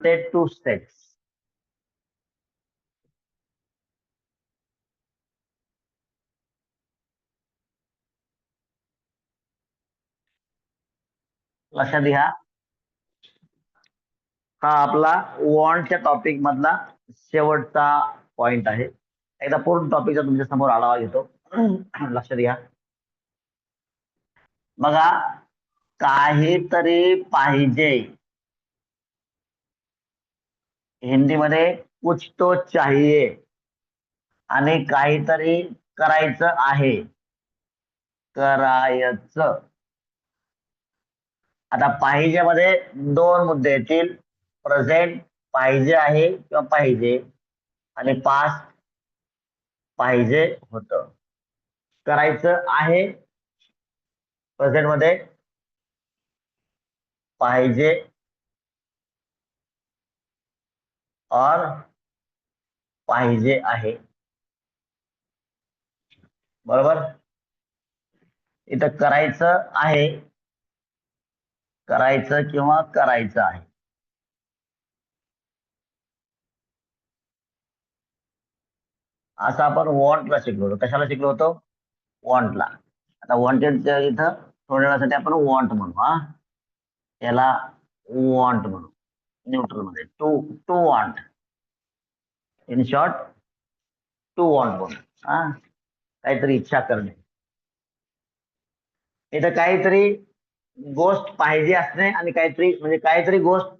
Two sets. लक्षात घ्या, हा आपला वॉन्टच्या टॉपिक मधला शेवटचा पॉइंट आहे. एकदा पूर्ण टॉपिकचा तुमच्या समोर आढावा घेतो. लक्षात घ्या बघा, काहीतरी पाहिजे, हिंदीमध्ये कुछ तो चाहिए, आणि काहीतरी करायचं आहे, करायचं. आता पाहिजे मध्ये दोन मुद्दे येतील, प्रेझेंट पाहिजे आहे किंवा पाहिजे, आणि पास्ट पाहिजे होत. करायचं आहे प्रेझेंट मध्ये, पाहिजे और पाहिजे आहे. बरोबर. इथं करायचं आहे, करायचं किंवा करायचं आहे. असं आपण वॉन्टला शिकलो होतो. कशाला शिकलो होतो? वॉन्टला. आता वॉन्टेड इथं थोड्या वेळासाठी आपण वॉन्ट म्हणू. हा, याला वॉन्ट म्हणू न्यूट्रल मध्ये. To to want, in short to want म्हणू. हा, काहीतरी इच्छा करणे. इथं काहीतरी गोष्ट पाहिजे असणे आणि काहीतरी म्हणजे काहीतरी गोष्ट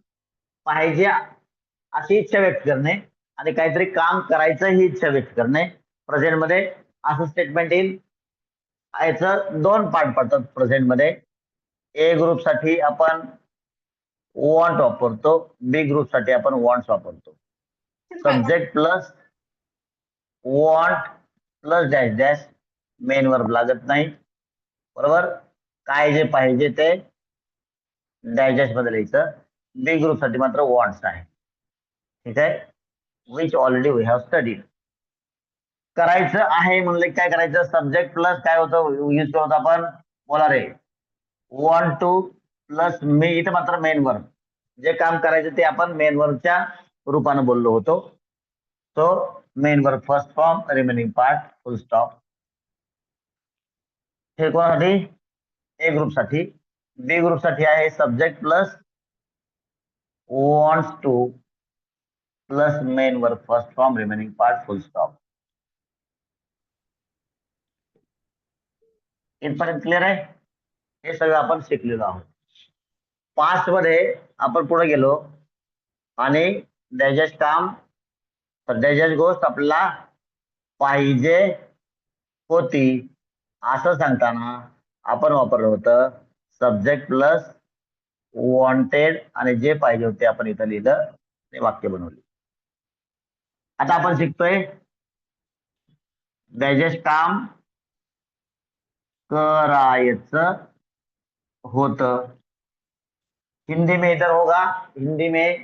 पाहिजे अशी इच्छा व्यक्त करणे आणि काहीतरी काम करायचं ही इच्छा व्यक्त करणे. प्रेझेंट मध्ये असं स्टेटमेंट येईल. याचं दोन पार्ट पडतात प्रेझेंट मध्ये. ए ग्रुप साठी आपण वॉन्ट वापरतो, बी ग्रुप साठी आपण वॉन्ट्स वापरतो. Subject plus want plus dash dash, main verb लागत नाही. बरोबर. काय जे पाहिजे ते डॅश डॅश मध्ये लिहायचं. बी ग्रुप साठी मात्र वॉन्ट्स आहे. ठीक आहे, which already we have studied. करायचं आहे म्हणलं काय करायचं, सब्जेक्ट प्लस काय होतं यूज केलं होतं आपण, बोला रे. वॉन्ट टू प्लस मी, इथं मात्र मेन वर्ब. जे काम करायचं ते आपण मेन वर्बच्या रूपाने बोललो होतो. So main verb first form, remaining part फुल स्टॉप. हे कोणासाठी? ए ग्रुप साठी. बी ग्रुप साठी आहे subject plus wants two plus main verb first form, remaining part फुल स्टॉप. इथपर्यंत क्लिअर आहे? हे सगळं आपण शिकलेलो आहोत. पास्ट मध्ये आपण पुढे गेलो आणि त्याच्याच काम, सध्याच्याच गोष्ट आपल्याला पाहिजे होती असं सांगताना आपण वापरलं होतं सब्जेक्ट प्लस वॉन्टेड, आणि जे पाहिजे होते आपण इथं लिहिलं ते वाक्य बनवले. आता आपण शिकतोय त्याच्याच काम करायचं होतं. हिंदी में इधर होगा, हिंदी में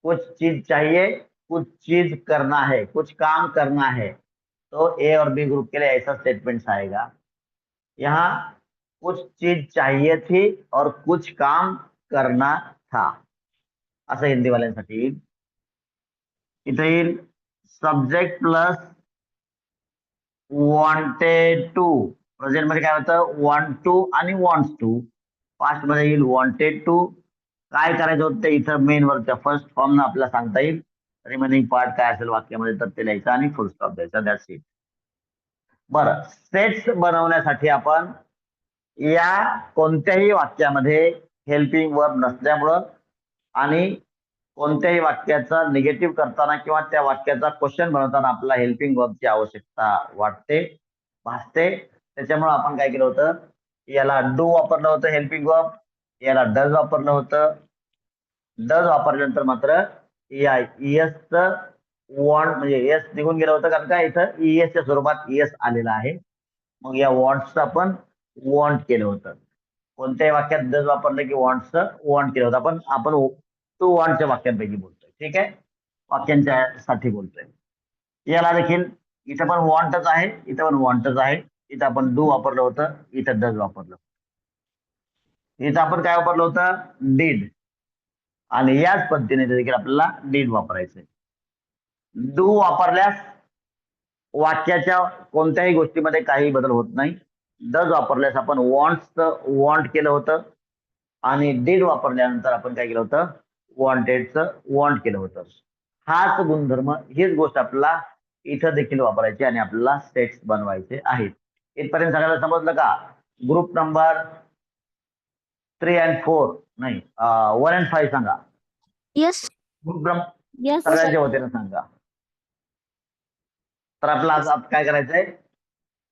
कुछ चीज चाहिए, कुछ चीज करना है, कुछ काम करना है, तो ए और बी ग्रुप के लिए ऐसा स्टेटमेंट आएगा. यहाँ कुछ चीज चाहिए थी और कुछ काम करना था, असं हिंदी वाल्यांसाठी येईल. इथे येईल subject plus wanted to. Present मध्ये काय होतं, वॉन्ट टू आणि वॉन्ट्स टू. पास्ट मध्ये येईल वॉन्टेड टू. काय करायचं होतं इथं मेन वर्बच्या फर्स्ट फॉर्म न आपल्याला सांगता येईल. रिमेनिंग पार्ट काय असेल वाक्यामध्ये तर ते लिहायचं आणि फुल स्टॉप द्यायचा. That's it. बरं, सेट्स बनवण्यासाठी आपण या कोणत्याही वाक्यामध्ये हेल्पिंग वर्ब नसल्यामुळं आणि कोणत्याही वाक्याचा निगेटिव्ह करताना किंवा त्या वाक्याचा क्वेश्चन बनवताना आपल्याला हेल्पिंग वर्बची आवश्यकता वाटते, भासते. त्याच्यामुळे आपण काय केलं होतं, याला डू वापरलं होतं हेल्पिंग वर्ब, याला डज वापरलं होतं. डज वापरल्यानंतर मात्र या ईएस वॉन्ट म्हणजे एस निघून गेलं होतं, कारण काय इथं ईएसच्या स्वरूपात ईएस आलेला आहे. मग या वॉन्ट्सचं आपण वॉन्ट केलं होतं. कोणत्याही वाक्यात डज वापरलं की वॉन्ट्सचं वॉन्ट केलं होतं. आपण टू वॉन्टच्या वाक्यांपैकी बोलतोय. ठीक आहे, वाक्यांच्या साठी बोलतोय. याला देखील इथं पण वॉन्टच आहे, इथं पण वॉन्टच आहे. इथं आपण डू वापरलं होतं, इथं डज वापरलं. इथं आपण काय वापरलं होतं, डीड. आणि याच पद्धतीने देखील आपल्याला डीड वापरायचंय. डू वापरल्यास वाक्याच्या कोणत्याही गोष्टीमध्ये काही बदल होत नाही. डज वापरल्यास आपण वॉन्ट केलं होतं आणि डीड वापरल्यानंतर आपण काय केलं होतं, वॉन्टेडचं वॉन्ट केलं होतं. हाच गुणधर्म, हीच गोष्ट आपल्याला इथं देखील वापरायची आणि आपल्याला सेट्स बनवायचे आहेत. इथपर्यंत सगळ्याला समजलं का? ग्रुप नंबर 3 and 4 नाही 1 and 5 सांगा. यस ग्रुप यस सगळ्यांच्या वतीनं सांगा. तर आपलं आज काय करायचंय,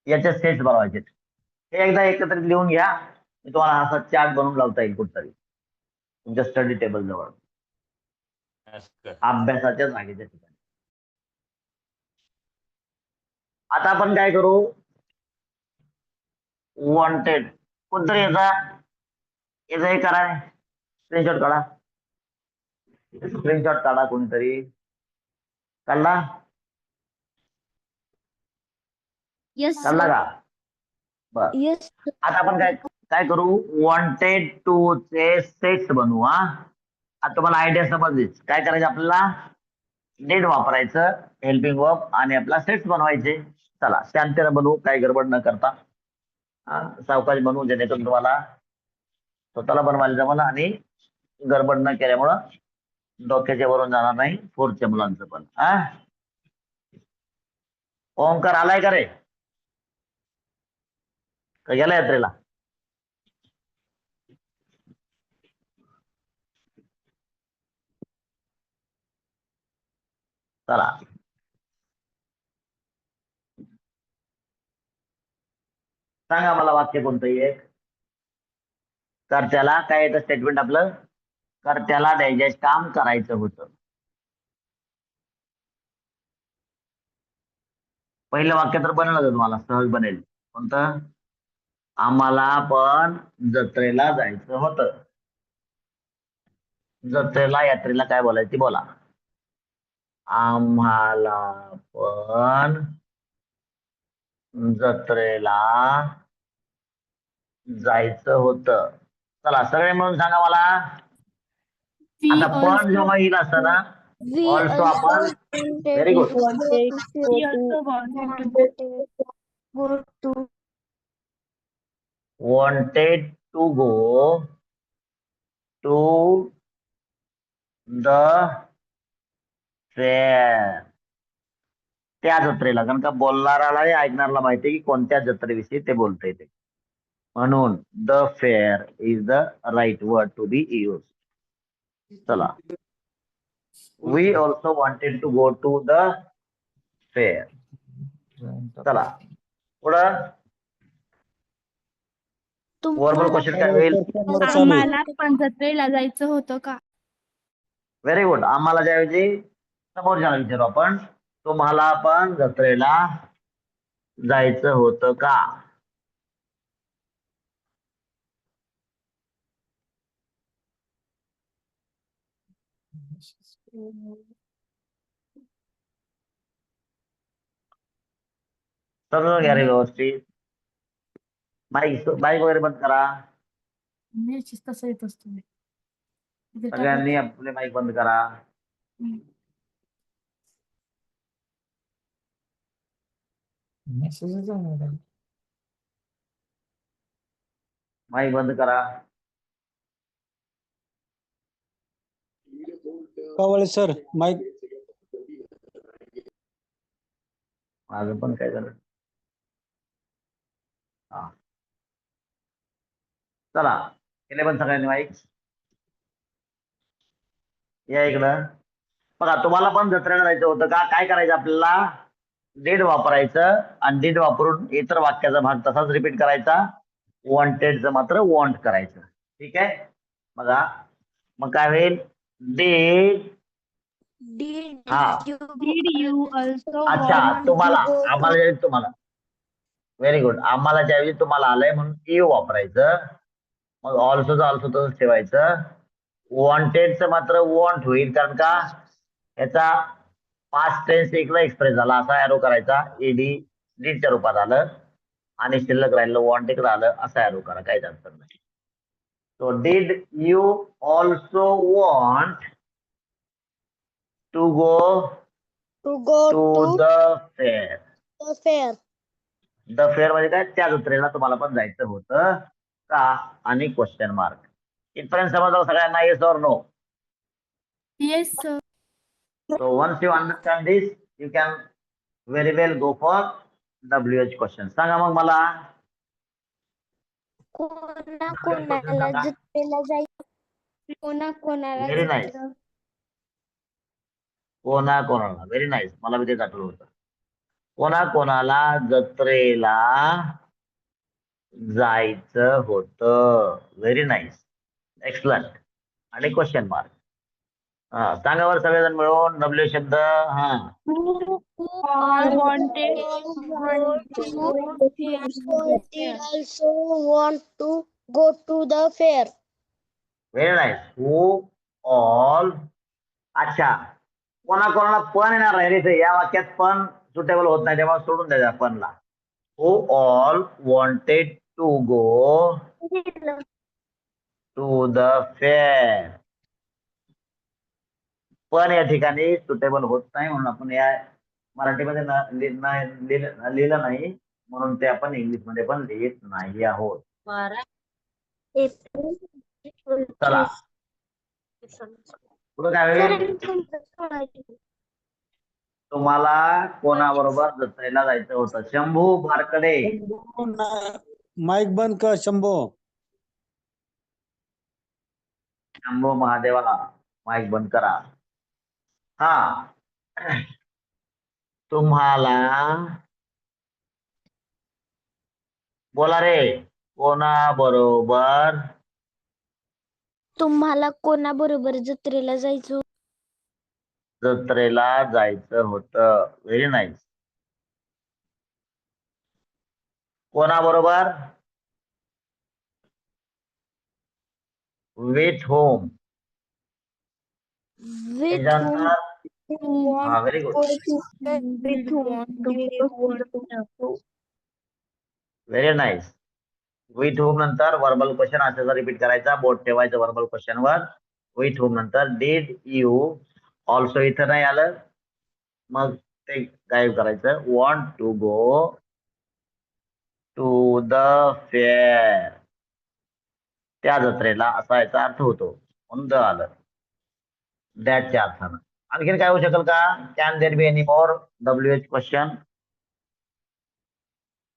याचे सेट्स बनवायचे. हे एकदा एकत्रित लिहून घ्या. मी तुम्हाला असा चार्ट बनवून लावता येईल कुठतरी तुमच्या स्टडी टेबल जवळ, अभ्यासाच्या जागेच्या ठिकाणी. आता आपण काय करू, वॉन्टेड कोणतरी याचा हे करा, स्क्रीनशॉट काढा. स्क्रीनशॉट काढा कोणतरी. काढला? यस काढला का? बर. यस आता आपण काय काय करू, वॉन्टेड टू चे सेट्स बनवू. आता तुम्हाला आयडिया समजलीच. काय करायचं आपल्याला, डेड वापरायचं हेल्पिंग वर्ब आणि आपला सेट्स बनवायचे. चला शांतीनं बनवू, काही गडबड न करता. सावकाश बनवू, जेणेकरून तुम्हाला स्वतःला बनवायला जमलं आणि गडबड न केल्यामुळं डोक्याच्या वरून जाणार नाही फोर्थच्या मुलांचं पण. ओंकार आलाय का रे, का गेला यात्रेला? चला सांगा मला वाक्य कोणतंही एक. कर्त्याला काय येतं स्टेटमेंट आपलं, कर्त्याला डायजेस्ट काम करायचं होतं. पहिलं वाक्य तर बनलं तुम्हाला, सहज बनेल. कोणतं, आम्हाला पण जत्रेला जायचं होतं. जत्रेला यात्रेला काय बोलायचं बोला. आम्हाला पण जत्रेला जायचं होतं. चला सगळे म्हणून सांगा मला. आता पण जेव्हा येईल असतं ना, ऑल्सो आपण, very good. wanted to go to the fair. त्या जत्रेला, कारण का बोलणाराला ऐकणारला माहितीये की कोणत्या जत्रेविषयी ते बोलतंय ते. म्हणून the fair is the right word to be use. चला, we also wanted to go to the fair. चला पुढं वर्बल क्वेश्चन काय होईल, आम्हाला पण जत्रेला जायचं होतं का? Very good. आम्हाला ज्याऐवजी समोरच्याला विचारू आपण, तुम्हाला पण जत्रेला जायचं होतं का? समजून घ्या रे व्यवस्थित. बाईक वगैरे बंद करा. तसं येत असतो. सगळ्यांनी आपले माईक बंद करा. माईक बंद करा. Kavale sir mic. माझं पण काय झालं. हा चला केले पण सगळ्यांनी माईक. या इकडं बघा, तुम्हाला पण जत्रेला जायचं होतं का? काय करायचं आपल्याला, डीड वापरायचं आणि डीड वापरून इतर वाक्याचा भाग तसाच रिपीट करायचा. वॉन्टेडचं मात्र वॉन्ट करायचं. ठीक आहे बघा, मग काय होईल, डीड. हा अच्छा, तुम्हाला आम्हाला तुम्हाला व्हेरी गुड. आम्हाला ज्यावेळी तुम्हाला आलंय म्हणून यू वापरायचं. मग ऑल्सो तसंच ठेवायचं. वॉन्टेडचं मात्र वॉन्ट होईल, कारण का याचा पास्ट टेन्स इकडे एक्सप्रेस झाला, असा एरो करायचा. ईडी डीडच्या रूपात आलं आणि शिल्लक राहिलं वॉन्ट इकडे आलं, असा एरो करा, काही अडचण नाही. So did you also want to go To go to to the fair? the fair. The fair म्हणजे काय, त्या जत्रेला तुम्हाला पण जायचं होतं का, आणि क्वेश्चन मार्क. इथपर्यंत समजलं सगळ्यांना, yes or no? Yes, sir. So once you understand this, you can very well go for WH question. सांगा मग मला. कोणाकोणाला जत्रेला जायचं, कोणाकोणाला Very nice. जत्रेला कोणाकोणाला, व्हेरी नाईस, मला बी तेच आठवलं होतं. कोणाकोणाला जत्रेला जायचं होतं. Very nice, excellent. आणि क्वेश्चन मार्क. हा, सांगा बरं सगळेजण मिळून डब्ल्यू शब्द. हा, All wanted did also want to go to the fair. Very nice. Who all. अच्छा, कोणाकोणाला पण येणार आहे रे इथे. या वाक्यात पण सुटेबल होत नाही, तेव्हा सोडून द्यायचा पणला. Who all wanted to go to the fair. पण या ठिकाणी सुटेबल होत नाही, म्हणून आपण या मराठीमध्ये लिहिलं नाही, म्हणून ते आपण इंग्लिश मध्ये पण लिहित नाही आहोत. चला पुढे काय होईल. तुम्हाला कोणाबरोबर जत्रेला जायचं होतं? शंभू बारकडे. माईक बंद कर शंभो. शंभू महादेवा, माईक बंद करा. हा, तुम्हाला, बोला रे, कोणाबरोबर तुम्हाला कोणाबरोबर जत्रेला जायचं, जत्रेला जायचं होतं? Very nice. कोणाबरोबर? With whom. with whom हा, very good, with whom very nice. With whom नंतर वर्बल क्वेश्चन असाचा रिपीट करायचा, बोट ठेवायचं वर्बल क्वेश्चन वर. विथ होम नंतर डिड यू ऑल्सो, इथं नाही आलं मग ते गायब करायचं. Want to go to the fair, त्या जत्रेला, असा याचा अर्थ होतो, म्हणून द आलं दॅटच्या अर्थानं. आणखीन काय होऊ शकेल का? Can there be any more WH question?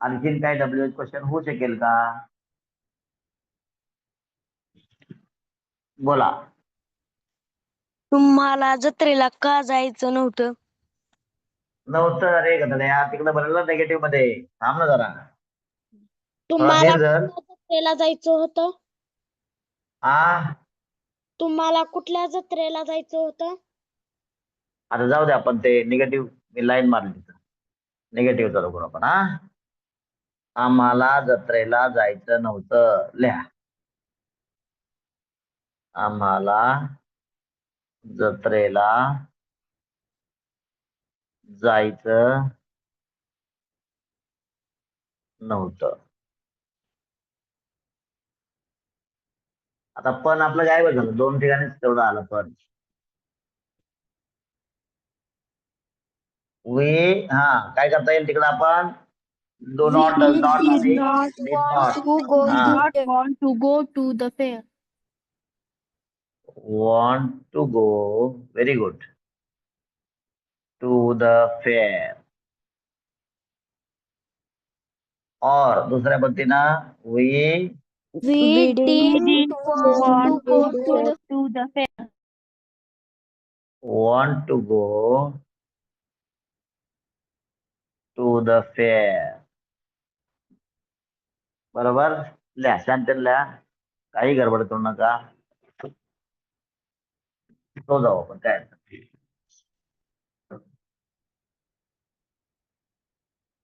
आणखीन काय WH क्वेश्चन होऊ शकेल का? बोला. तुम्हाला जत्रेला का जायचं नव्हतं? नव्हतं रे गधड्या, तिकडे बनवलं नेगेटिव्ह मध्ये. थांब ना जरा, तुम्हाला धीर धर. जत्रेला जायचं होतं? हा, तुम्हाला कुठल्या जत्रेला जायचं होतं? आता जाऊ दे, आपण ते निगेटिव्ह मी लाईन मारली तिथं, निगेटिव्ह चालू करू आपण. हा, आम्हाला जत्रेला जायचं नव्हतं. लिहा, आम्हाला जत्रेला जायचं नव्हतं. आता पण आपलं गायब झालं, दोन ठिकाणीच तेवढं आलं पण. हा, काय करता येईल तिकडे आपण? डू नॉट, डज नॉट आणि did not did not. want to go to the fair. Want to go, very good, to the fair. और दुसऱ्या पद्धतीनं We didn't want to go to the fair. want to go to the fair. बरोबर. लिहा, शांत लिहा, काही गडबड करू नका. तो जाऊ आपण, काय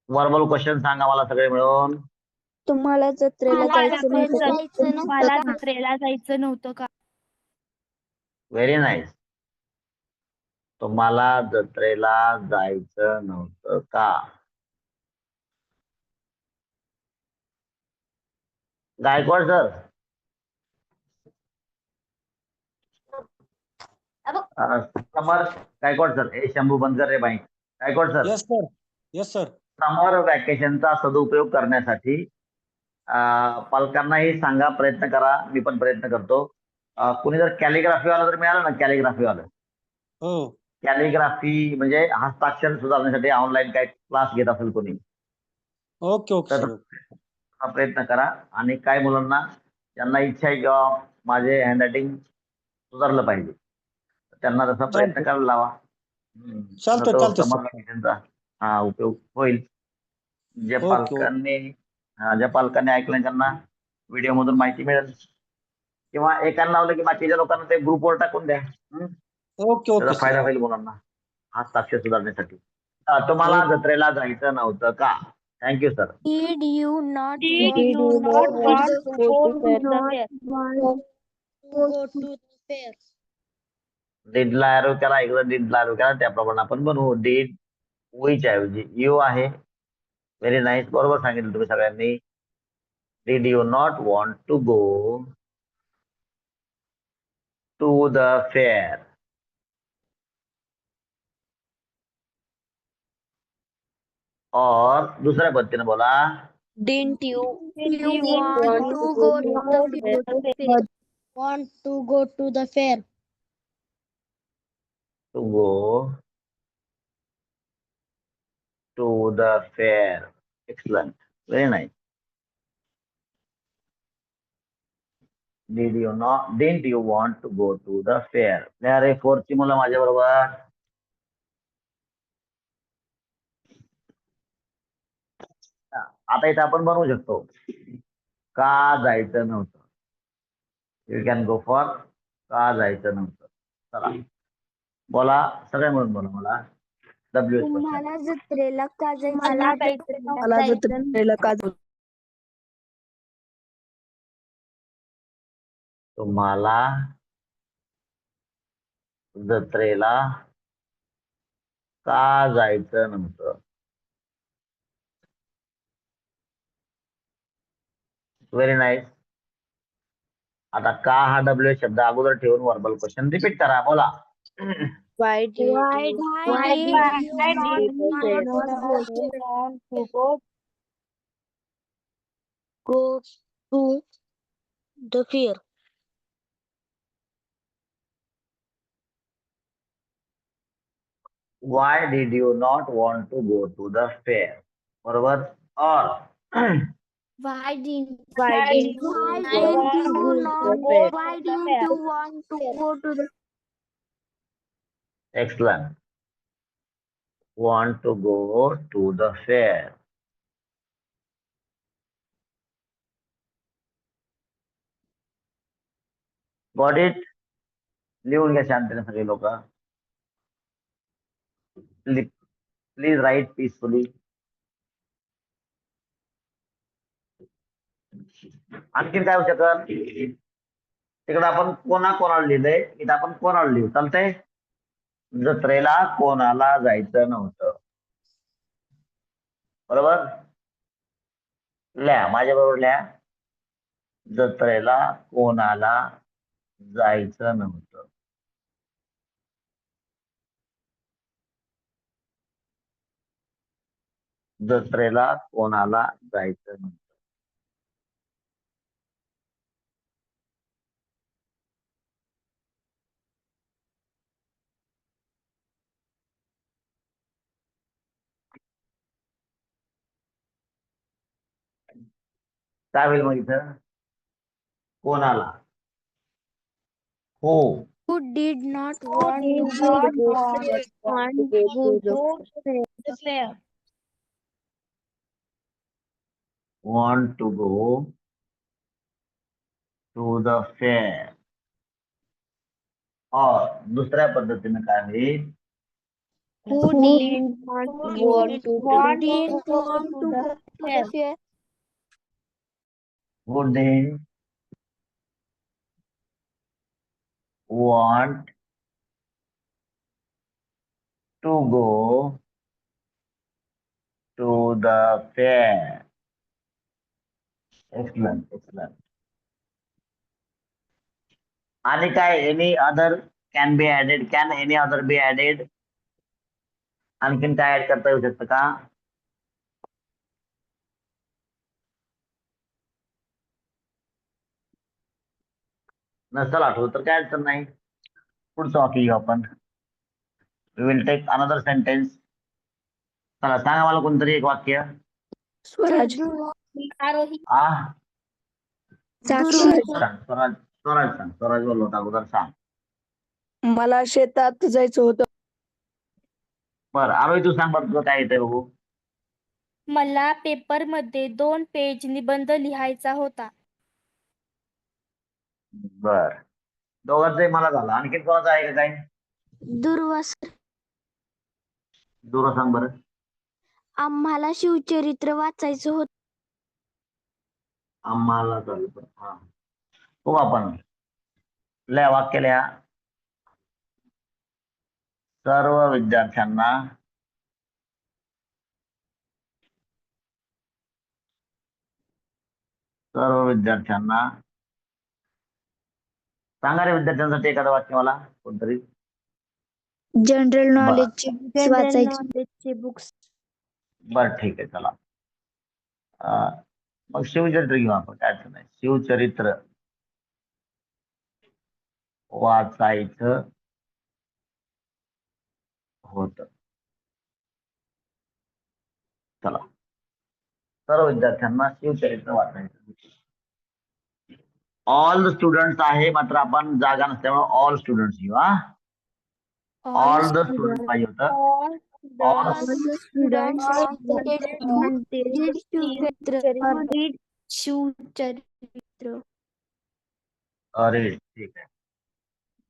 वर्बल क्वेश्चन सांगा मला सगळे मिळून. तुम्हाला जत्रेला जायचं नव्हतं? मला जत्रेला जायचं नव्हतं का? Very nice. तुम्हाला जत्रेला जायचं नव्हतं का? गायकवाड सर, समर गायकवाड सर, हे शंभू बनकर रे बाई Gaikwad sir, yes sir. Yes sir. Summer वॅकेशनचा सदुपयोग करण्यासाठी पालकांनाही सांगा, प्रयत्न करा, मी पण प्रयत्न करतो. कुणी जर कॅलिग्राफी वाला जर मिळालं ना, कॅलिग्राफी वाला, हो. कॅलिग्राफी म्हणजे हस्ताक्षर सुधारण्यासाठी ऑनलाईन काय क्लास घेत असेल कोणी, ओके ओके तर सर. हा प्रयत्न करा. आणि काय मुलांना ज्यांना इच्छा आहे किंवा माझे हँडरायटिंग सुधारलं पाहिजे, त्यांना तसा प्रयत्न चालतंय. करायला लावा. तसा चालतंय तो चालतंय समर सर. वॅकेशनचा हा उपयोग होईल. ज्या ओके ओके. पालकांनी ज्या पालकांनी ऐकलं त्यांना व्हिडिओ मधून माहिती मिळेल, किंवा एकाला लावलं की बाकीच्या लोकांना ते ग्रुपवर टाकून द्या. ओके त्याचा ओके सर. फायदा होईल मुलांना हस्ताक्षर सुधारण्यासाठी. तुम्हाला जत्रेला जायचं नव्हतं का? Thank you sir. Did you not Did want you to not go want to to the go fair? to the fair? Go to the fair. डीडला एरो केला, एकदा डीडला एरो केला, त्याप्रमाणे आपण बनवू. डीड च्या ऐवजी यू आहे. व्हेरी नाईस, बरोबर सांगितलं तुम्ही सगळ्यांनी. Did you not want to go to the fair? और दुसऱ्या पद्धतीने बोला. Didn't you Did you want want to to go go to to the the fair? fair? Want to go to the fair? To go to the fair. Excellent. Very nice. Didn't you want to go to the fair? अरे फोर्थची मुलं माझ्या बरोबर. आता इथे आपण बनवू शकतो. का जायचं नव्हतं? यू कॅन गो फॉर का जायचं नव्हतं. चला बोला, सगळे मिळून बोला मला. WH question. तुम्हाला जत्रेला का मला मला जायचं जत्रेला का जाऊ? तुम्हाला जत्रेला का जायचं नव्हतं? Very nice. आता का हा डब्ल्यू शब्द अगोदर ठेवून वर्बल क्वेश्चन रिपीट करा. बोला. Why did you Why Why did did you you fair? not want to go go to the fair? Why did you not want to go to the fair? बरोबर. और Why didn't Why did you Why want didn't to you go to not the fair? Why didn't you want to go to the excellent. Want to go to the fair. Got it? लिहून घ्या शांततेने सगळे लोक. Please write peacefully. आणखीन काय होऊ शकत? तिकडे आपण कोणाला लिहिलंय, इथं आपण कोणाला लिहू. चालतंय? जत्रेला कोणाला जायचं नव्हतं. बरोबर. लिहा माझ्या बरोबर लिहा. जत्रेला कोणाला जायचं नव्हतं. जत्रेला कोणाला जायचं नव्हतं. काय होईल मग इथं? कोणाला? हो. Who did not Who want did to not go want To go to the to the fair? Want to go to the fair. और दुसऱ्या पद्धतीने काय होईल? Who Who didn't want to want didn't to go want to to the go to the fair? fair? Who didn't want to go to the fair. Excellent, excellent. आणि काय any other can be added, can any other be added. आणखीन काय add करता येऊ शकतं का? नसेल आठवत तर काय अडचण नाही. पुढचं वाक्य घेऊ आपण. We will take another sentence. चला सांगा मला कोणतरी एक वाक्य. स्वराज. आरोही. साक्षी. सांग स्वराज. स्वराज सांग. स्वराज बोललो होता अगोदर, सांग. मला शेतात जायचं होतं. बरं आरोही तू सांग बरं, तुझं काय येतंय बघू. मला पेपरमध्ये 2 पेज निबंध लिहायचा होता. बर, दोघांचंही मला झालं. आणखीन कोणाचं आहे का काही? दुर्वास. दुरा सांग बरं. आम्हाला शिवचरित्र वाचायचं होतं. आम्हाला झालं पण. हा हो, आपण लिहा, वाक्य लिहा. सर्व विद्यार्थ्यांना सांगा रे विद्यार्थ्यांसाठी एखादं वाक्य मला कोणतरी. जनरल बरं. नॉलेजची बुक्स वाचायची. बुक्स. बरं ठीक आहे, चला. मग शिवचरित्र घेऊ आपण, काय अडचण नाही. शिवचरित्र वाचायचं होतं. चला, सर्व विद्यार्थ्यांना शिवचरित्र वाचायचं. ऑल द स्टुडंट्स आहे, मात्र आपण जागा नसल्यामुळे ऑल स्टुडंट्स घेऊ. ऑल द स्टुडंट पाहिजे होतं. All students Shivcharitra. अरे ठीक आहे,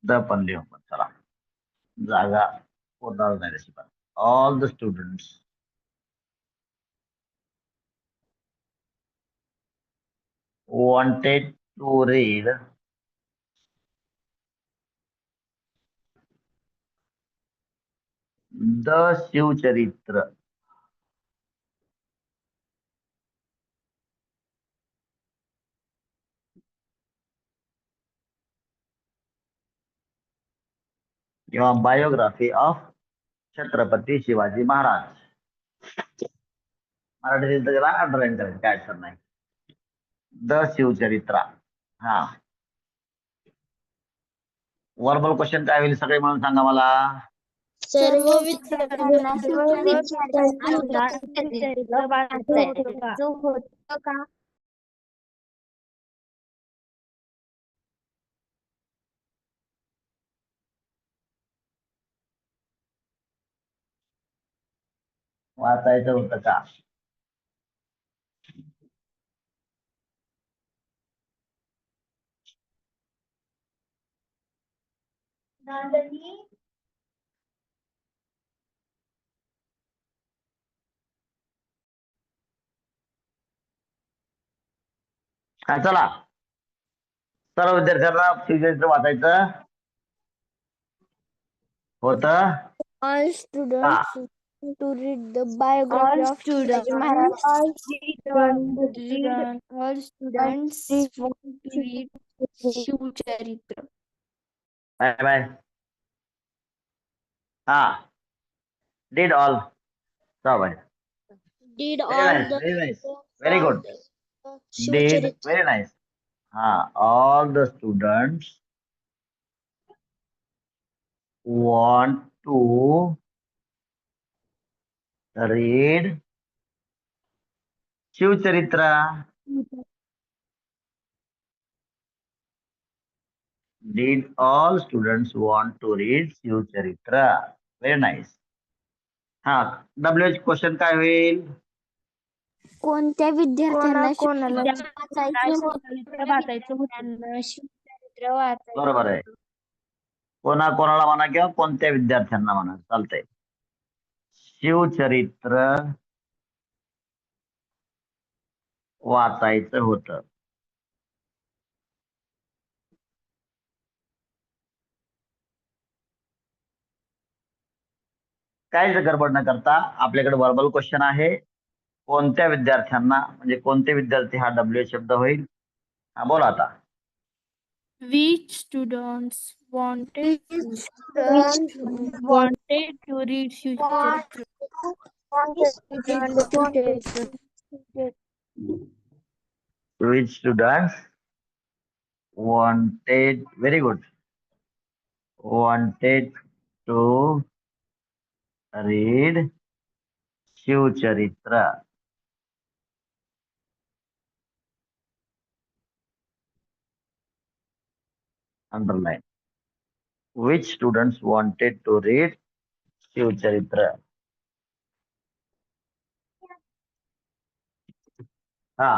द पण लिहू आपण. चला, जागा पूर्ण नाही तशी पण. All the students wanted to read the शिवचरित्र. किंवा बायोग्राफी ऑफ छत्रपती शिवाजी महाराज. मराठीत त्याला अंडरलाईन करायचं, काय अडचण नाही. द शिवचरित्रा. हा, वर्बल क्वेश्चन काय होईल सगळे म्हणून सांगा मला. सर्व विद्यार्थ्यांना शिवचरित्र वाचायचं होतं का? वाचायचं होतं का? काय, चला, सर्व विद्यार्थ्यांना शिवचरित्र वाचायचं होतं. All students to read the biography of Shivaji Maharaj. All students read Shivcharitra. Bye bye. हा, did all. Bye. Did Very all nice, the very nice. Very good. Did, शिवचरित्र. very nice. All the students want to read शिवचरित्र. Did all students want to read शिवचरित्र? Very nice. WH question काय होईल? कोणत्या विद्यार्थ्यांना वाचायचं होतं. शिवचरित्र वाचायचं? बरोबर आहे. कोणाला म्हणा किंवा कोणत्या विद्यार्थ्यांना म्हणा, चालतंय. शिवचरित्र वाचायचं होतं. काहीच गडबड न करता आपल्याकडे वर्बल क्वेश्चन आहे. कोणत्या विद्यार्थ्यांना म्हणजे कोणते विद्यार्थी हा WH शब्द होईल. बोला आता. Which students wanted Students wanted to read शिवचरित्र. Which students wanted, very good, wanted to read Shiv Charitra. Underline. Which students wanted to read Shiv Charitra? हा,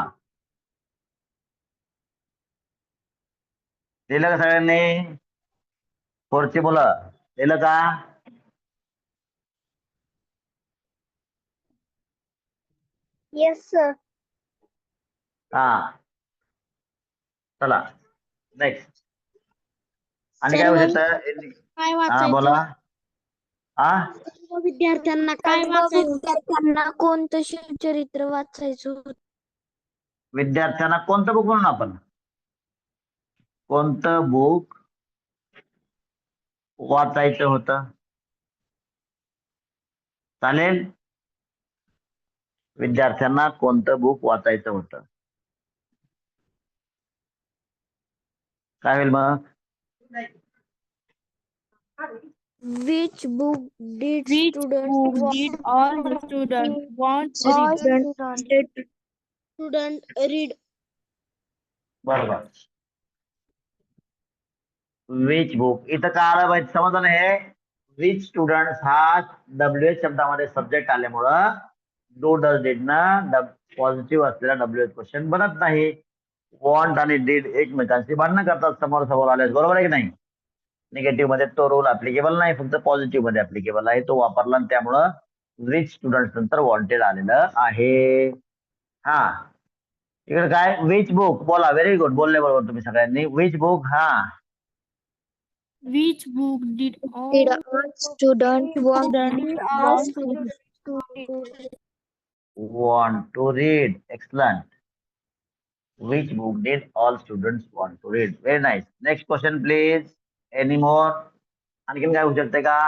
लिहिलं का सगळ्यांनी? फोरची मुलं लिहिलं का? Yes, sir. हा, चला नेक्स्ट. आणि काय सर्व होऊ शकतं? काय हा वाचायचं? बोला. हा, सर्व विद्यार्थ्यांना काय वाचायचं? विद्यार्थ्यांना कोणतं शिवचरित्र वाचायचं होतं? विद्यार्थ्यांना कोणतं बुक म्हणून आपण कोणतं बुक वाचायचं होतं? चालेल. विद्यार्थ्यांना कोणतं बुक वाचायचं होतं? काय होईल मग? Which book did Which students book want did all the students want to all read? students Student read. बरोबर. विच बुक इथं काय आलं पाहिजे, समजलं ना हे? विच स्टुडंट हा WH शब्दामध्ये सब्जेक्ट आल्यामुळं डू डज डिड ना पॉझिटिव्ह असलेला WH क्वेश्चन बनत नाही. वॉन्ट आणि डिड एकमेकांशी भांडणं करतात समोर समोर आले, बरोबर आहे की नाही? निगेटिव्ह मध्ये तो रूल ऍप्लिकेबल नाही, फक्त पॉझिटिव्ह मध्ये ऍप्लिकेबल आहे. तो वापरला आणि त्यामुळं विच स्टुडंट नंतर वॉन्टेड आलेलं आहे. हा, इकडे काय? विच बुक बोला. व्हेरी गुड, बोलले बरोबर तुम्ही सगळ्यांनी. Which book. हा, Which book did did all all students want students want to read? to read? want to read. Excellent. Which book did all students want to read? Very nice. Next question, please. Any more? आणखीन काय होऊ शकते का?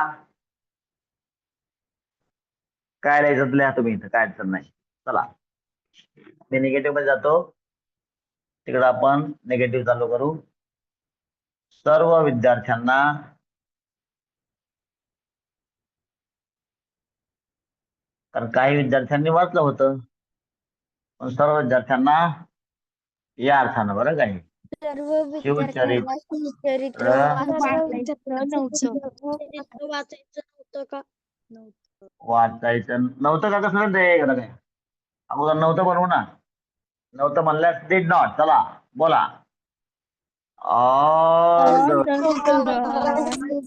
काय लिहायचं लिहा तुम्ही इथं, काय अडचण नाही. चला, मी निगेटिव्ह मध्ये जातो. तिकडे आपण निगेटिव्ह चालू करू. सर्व विद्यार्थ्यांना कारण काही विद्यार्थ्यांनी वाचलं होतं, पण सर्व विद्यार्थ्यांना या अर्थानं बरं काही सर्व शिवचरित्र विद्यार्थ्यांना शिवचरित्र वाचायचं नव्हतं. चरित्र वाचायचं नव्हतं का? वाचायचं नव्हतं का? कसं ते काय अगोदर नव्हतं बनवू ना. नव्हतं म्हणल्यास डिड नॉट. चला बोला. All All the the students did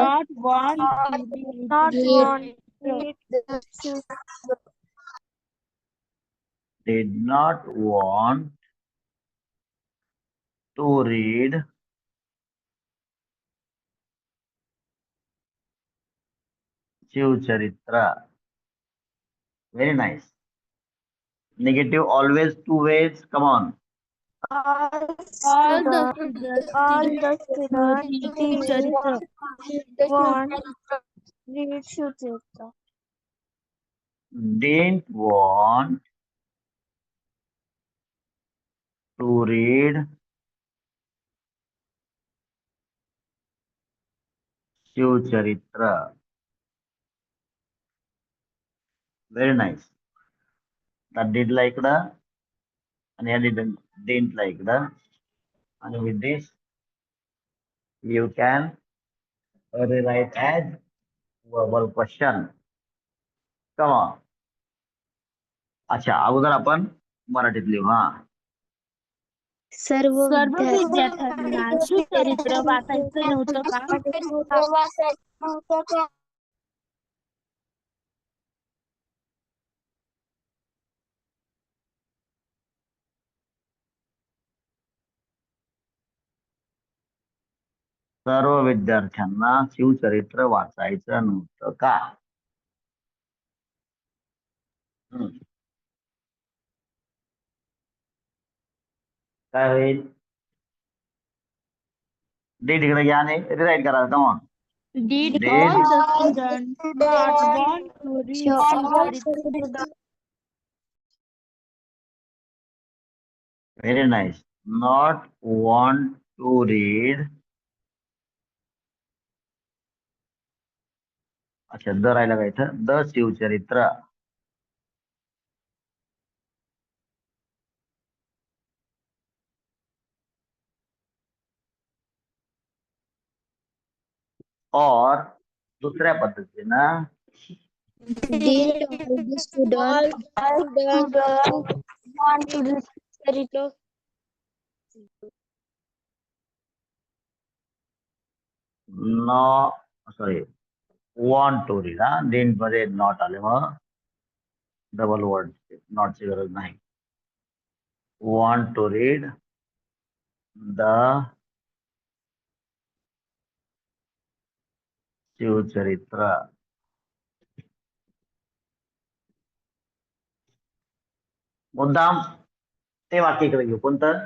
not want to read Shivcharitre. did not want to read Shiv Charitra. Very nice. Negative always two ways. Come on. All the students did read Shivcharitre. read Shivcharitra. Didn't want to read Shiv Charitra. Very nice. That did like the and I didn't like the. And with this, you can rewrite as verbal question. Come on. अच्छा, अगोदर आपण मराठीत लिहू. हा, सर्व सर्व विद्यार्थ्यांना शिवचरित्र वाचायचं नव्हतं का? सर्व विद्यार्थ्यांना शिवचरित्र वाचायचं नव्हतं का? काय होईल? डी तिकडे घ्या आणि रिराईट करा. Come on. Did Did all the students not want to read All Charitra? Very nice. Not want to read. अच्छा, द राहिला का इथं? द शिवचरित्र. और दुसऱ्या पद्धतीनं Did all the students want to read Charitra? No sorry want to read. हा, didn't मध्ये not आले, मग डबल वर्ड नॉटची गरज नाही. Want to read the Shivcharitra. मुद्दाम ते वाक्य इकडे घेऊ. कोणतं?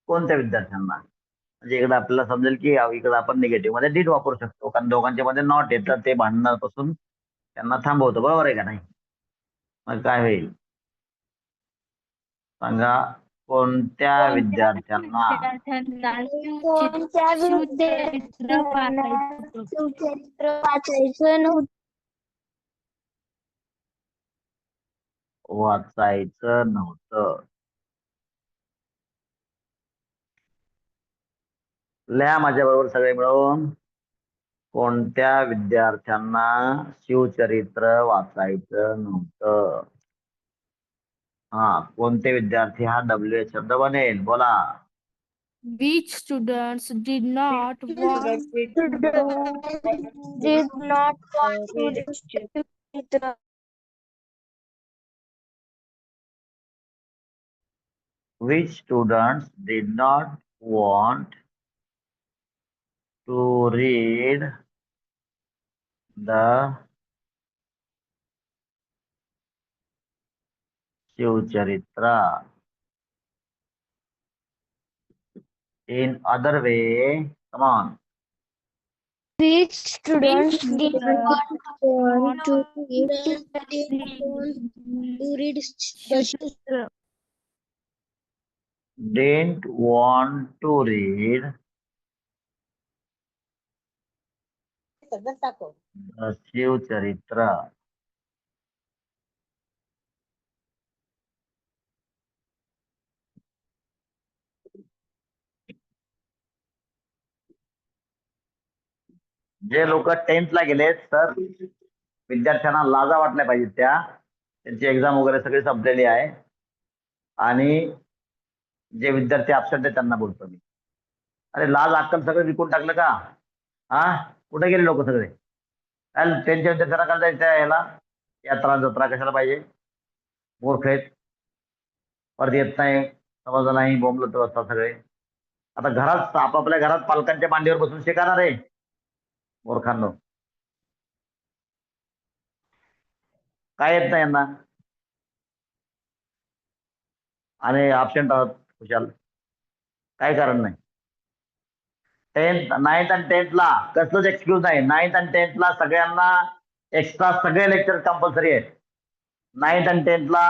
कोणत्या विद्यार्थ्यांना? म्हणजे इकडे आपल्याला समजेल की इकडे आपण निगेटिव्ह मध्ये डीड वापरू शकतो, कारण दोघांच्या मध्ये नॉट येतं, ते भांडणापासून त्यांना थांबवतो. बरोबर आहे का नाही? मग काय होईल सांगा? कोणत्या विद्यार्थ्यांना कोणत्या शिवचरित्र वाचायचं? शिवचरित्र वाचायचं नव्हतं? वाचायचं नव्हतं. लिहा माझ्या बरोबर सगळे मिळून. कोणत्या विद्यार्थ्यांना शिवचरित्र वाचायचं नव्हतं? हा, कोणते विद्यार्थी हा WH शब्द बनेल. बोला. Which students did not want to Did not want to read Charitra. Which students did not want to read the शिवचरित्र? In other way, come on. Which students Which did students not want to read read the Charitra? Didn't want to read the शिवचरित्र. जे लोक 10th ला गेले sir, विद्यार्थ्यांना लाजा वाटल्या पाहिजेत. त्यांची exam वगैरे सगळी संपलेली आहे, आणि जे विद्यार्थी ऍबसेंट आहेत त्यांना बोलतो मी. अरे लाज अक्कल सगळं विकून टाकलं का? हा, कुठे गेले लोक सगळे? त्यांच्या विद्यार्थ्यांना काय जायचं याला? यात्रा जत्रा कशाला पाहिजे? मूर्ख आहेत, परत येत नाही, समजलं नाही, बोंबलत असतात सगळे. आता घरात आपापल्या घरात पालकांच्या मांडीवर बसून शिकणार आहे मूर्खांनो. काय येत नाही यांना, आणि ऍबसेंट आहोत खुशाल. काही कारण नाही. 9th आणि 10th ला कसलंच एक्सक्यूज नाही. 9th आणि 10th ला सगळ्यांना एक्स्ट्रा सगळे लेक्चर कंपल्सरी आहेत. 9th आणि 10th ला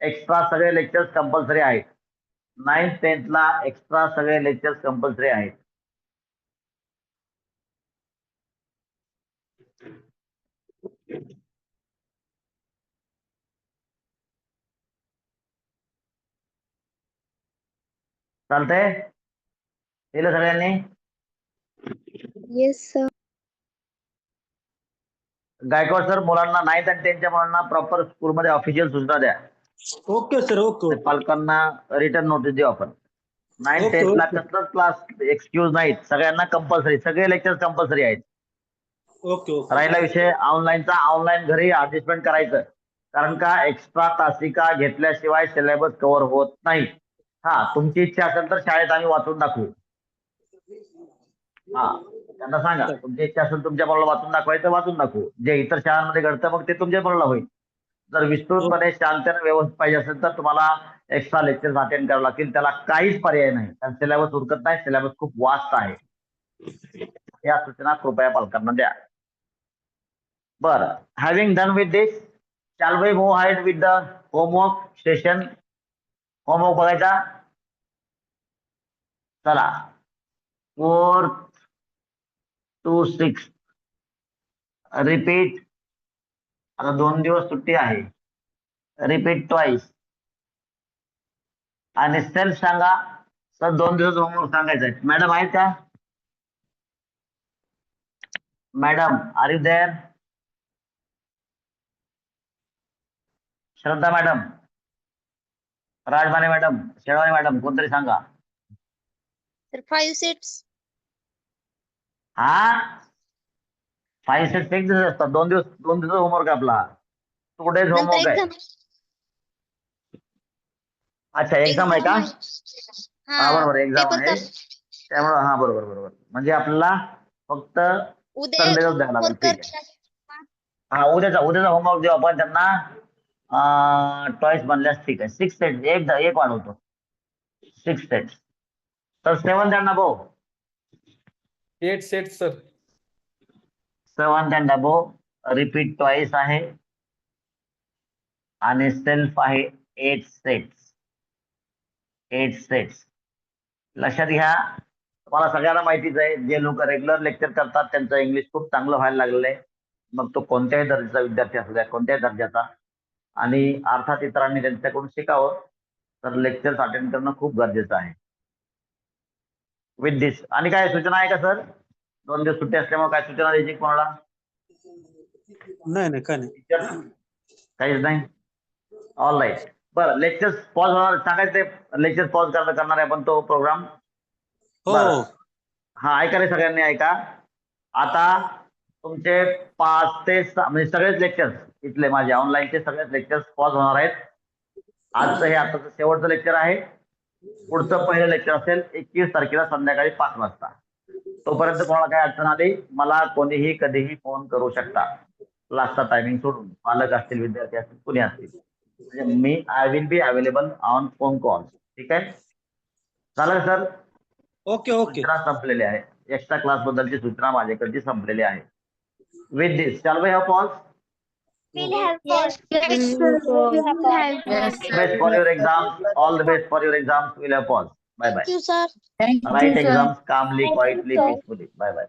एक्स्ट्रा सगळे लेक्चर्स कंपल्सरी आहेत. 9th 10th ला एक्स्ट्रा सगळे लेक्चर्स कंपल्सरी आहेत. चालतंय? दिलं सगळ्यांनी? Yes, sir. गायकवाड सर, मुलांना 9th आणि 10th च्या मुलांना प्रॉपर स्कूलमध्ये ऑफिशियल सूचना द्या. Okay sir. ओके पालकांना रिटर्न नोटीस देऊ आपण. 9th ओके, 10th ला ओके. कसलाच क्लास एक्सक्यूज नाहीत. सगळ्यांना कंपल्सरी, सगळे लेक्चर कंपल्सरी आहेत. ओके ओके राहिला विषय ऑनलाईनचा, ऑनलाईन घरी अडजस्टमेंट करायचं, कारण का एक्स्ट्रा तासिका घेतल्याशिवाय सिलेबस कव्हर होत नाही. हा, तुमची इच्छा असेल तर शाळेत आम्ही वाचून दाखवू. हा, त्यांना सांगा तुमची इच्छा असेल तुमच्या मुलाला वाचून दाखवायचं, वाचून दाखवू. जे इतर शाळांमध्ये घडतं मग ते तुमच्या मुलाला होईल. जर विस्तृतपणे शांततेने व्यवस्थित पाहिजे असेल तर तुम्हाला एक्स्ट्रा लेक्चर अटेंड करावं लागतील. त्याला काहीच पर्याय नाही, कारण सिलेबस उरकत नाही. सिलेबस खूप वास्ट आहे. या सूचना कृपया पालकांना द्या. बरं, having done with this, shall we move ahead with the homework session. Homework बघायचा. चला, 4th to 6th रिपीट. आता 2 दिवस सुट्टी आहे. Repeat twice. आणि सेल्फ सांगा. सर 2 दिवस होमवर्क सांगायचं आहे. मॅडम आहेत का? Madam are you there? Shraddha madam, Rajmane madam, Shelwane madam, कोणतरी सांगा. तर 5 सेट्स. हा, 5 सेट एक दिवस असतात. 2 दिवस होमवर्क आपला. 2 days होमवर्क आहे. अच्छा, एक्झाम आहे का? हा बरोबर, एक्झाम आहे. त्यामुळे हा बरोबर. म्हणजे आपल्याला फक्त संडेलाच द्यावं लागेल. ठीक आहे. हा, उद्याचा होमवर्क देऊ आपण त्यांना. टॉईस बनल्यास ठीक आहे. 6 सेट, एक वाढवतो. 6 सेट. तर 7 त्यांना भाऊ. 8 सेट्स सर. 7 त्यांना भाऊ. रिपीट टॉईस आहे आणि सेल्फ आहे 8 सेट्स. 8 सेट्स. लक्षात घ्या, तुम्हाला सगळ्यांना माहितीच आहे, जे लोक रेग्युलर लेक्चर करतात त्यांचं इंग्लिश खूप चांगलं व्हायला लागलेलं आहे. मग तो कोणत्याही दर्जाचा विद्यार्थी असू द्या, कोणत्याही दर्जाचा. आणि अर्थात इतरांनी त्यांच्याकडून शिकावं. तर लेक्चर्स अटेंड करणं खूप गरजेचं आहे. विथ दिस, आणि काय सूचना आहे का सर? 2 दिवस सुट्टी असल्यामुळे काय सूचना द्यायची कोणाला? नाही काय नाही. काहीच नाही. All right. बरं, लेक्चर्स पॉज होणार, सांगायचं लेक्चर पॉज करणार आहे आपण तो प्रोग्राम. हो. हा, ऐका रे सगळ्यांनी, ऐका. आता तुमचे 5 ते 6 म्हणजे सगळेच लेक्चर्स इथले माझे ऑनलाईनचे सगळेच लेक्चर्स पॉज होणार आहेत. आजचं हे आताचं शेवटचं लेक्चर आहे. पुढचं पहिलं लेक्चर असेल 21 तारखेला संध्याकाळी 5 वाजता. तोपर्यंत कोणाला काय अडचण आली, मला कोणीही कधीही फोन करू शकता. क्लासचा टायमिंग सोडून, पालक असतील, विद्यार्थी असतील, कुणी असतील. म्हणजे I will be available on phone call. ठीक आहे, चालेल सर. ओके. सूचना संपलेली आहे. एक्स्ट्रा क्लास बद्दलची सूचना माझ्याकडची संपलेली आहे. With this shall we have pause? Yes, Yes, Best for your exams. All the best for your exams. We'll have pause. Bye bye. Thank you, sir. Write exams calmly, quietly, peacefully. Bye bye.